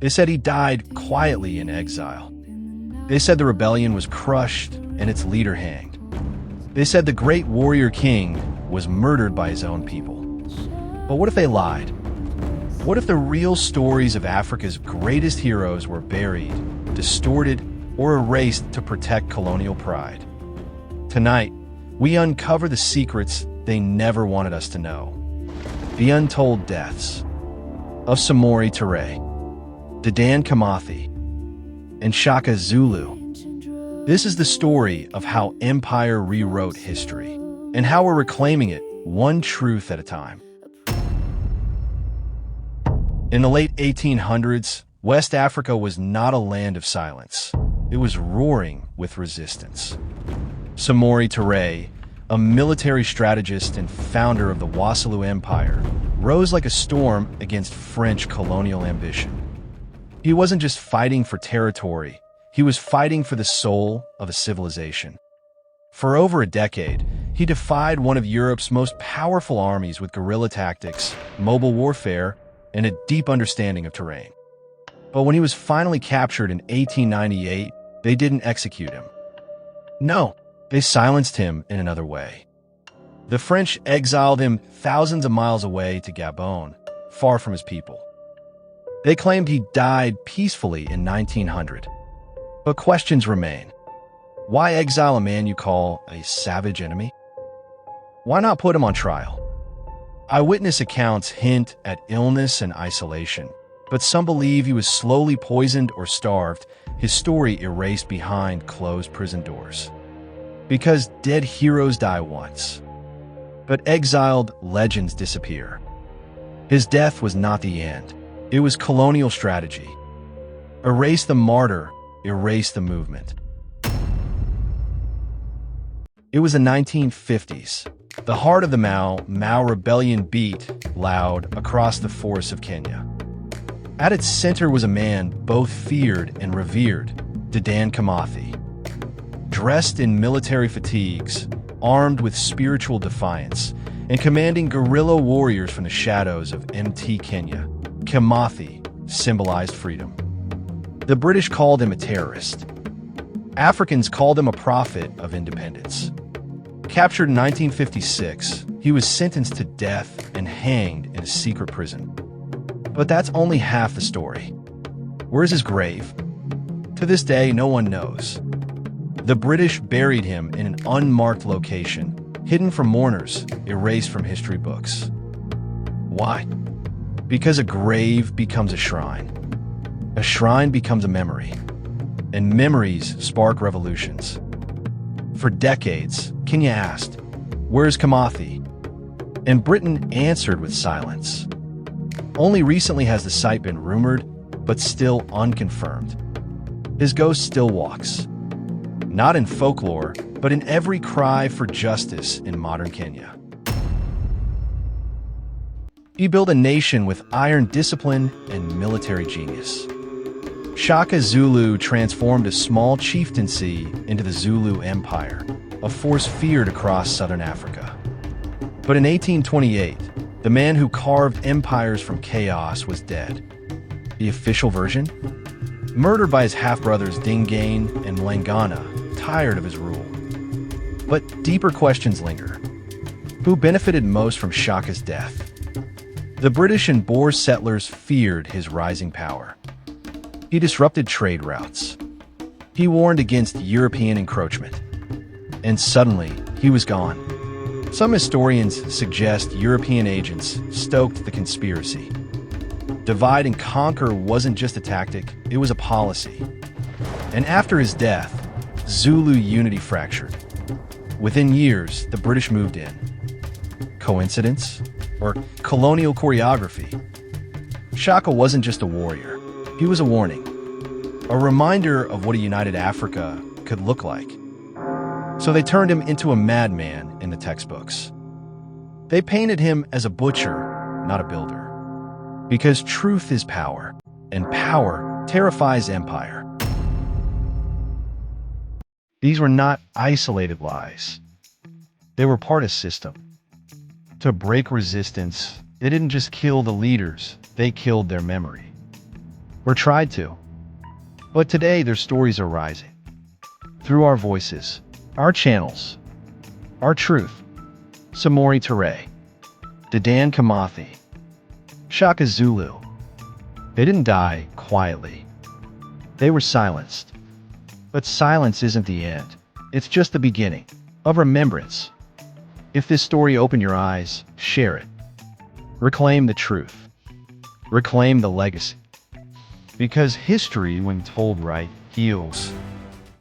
They said he died quietly in exile. They said the rebellion was crushed and its leader hanged. They said the great warrior king was murdered by his own people. But what if they lied? What if the real stories of Africa's greatest heroes were buried, distorted, or erased to protect colonial pride? Tonight, we uncover the secrets they never wanted us to know. The untold deaths of Samori Touré, Dedan Kimathi, and Shaka Zulu. This is the story of how empire rewrote history and how we're reclaiming it one truth at a time. In the late 1800s, West Africa was not a land of silence. It was roaring with resistance. Samori Touré, a military strategist and founder of the Wassoulou Empire, rose like a storm against French colonial ambition. He wasn't just fighting for territory, he was fighting for the soul of a civilization. For over a decade, he defied one of Europe's most powerful armies with guerrilla tactics, mobile warfare, and a deep understanding of terrain. But when he was finally captured in 1898, they didn't execute him. No, they silenced him in another way. The French exiled him thousands of miles away to Gabon, far from his people. They claimed he died peacefully in 1900. But questions remain. Why exile a man you call a savage enemy? Why not put him on trial? Eyewitness accounts hint at illness and isolation, but some believe he was slowly poisoned or starved, his story erased behind closed prison doors. Because dead heroes die once, but exiled legends disappear. His death was not the end. It was colonial strategy. Erase the martyr, erase the movement. It was the 1950s. The heart of the Mau rebellion beat loud across the forests of Kenya. At its center was a man both feared and revered, Dedan Kimathi. Dressed in military fatigues, armed with spiritual defiance, and commanding guerrilla warriors from the shadows of MT Kenya, Kimathi symbolized freedom. The British called him a terrorist. Africans called him a prophet of independence. Captured in 1956, he was sentenced to death and hanged in a secret prison. But that's only half the story. Where's his grave? To this day, no one knows. The British buried him in an unmarked location, hidden from mourners, erased from history books. Why? Because a grave becomes a shrine. A shrine becomes a memory. And memories spark revolutions. For decades, Kenya asked, "Where's Kimathi?" And Britain answered with silence. Only recently has the site been rumored, but still unconfirmed. His ghost still walks. Not in folklore, but in every cry for justice in modern Kenya. He built a nation with iron discipline and military genius. Shaka Zulu transformed a small chieftaincy into the Zulu Empire, a force feared across southern Africa. But in 1828, the man who carved empires from chaos was dead. The official version? Murdered by his half-brothers Dingane and Langana, tired of his rule. But deeper questions linger. Who benefited most from Shaka's death? The British and Boer settlers feared his rising power. He disrupted trade routes. He warned against European encroachment. And suddenly, he was gone. Some historians suggest European agents stoked the conspiracy. Divide and conquer wasn't just a tactic, it was a policy. And after his death, Zulu unity fractured. Within years, the British moved in. Coincidence? Or colonial choreography? Shaka wasn't just a warrior. He was a warning. A reminder of what a united Africa could look like. So they turned him into a madman in the textbooks. They painted him as a butcher, not a builder. Because truth is power, and power terrifies empire. These were not isolated lies. They were part of a system. To break resistance, they didn't just kill the leaders, they killed their memory. or tried to. But today their stories are rising. Through our voices, our channels, our truth. Samori Touré, Dedan Kimathi, Shaka Zulu. They didn't die quietly. They were silenced. But silence isn't the end. It's just the beginning of remembrance. If this story opened your eyes, share it. Reclaim the truth. Reclaim the legacy. Because history, when told right, heals.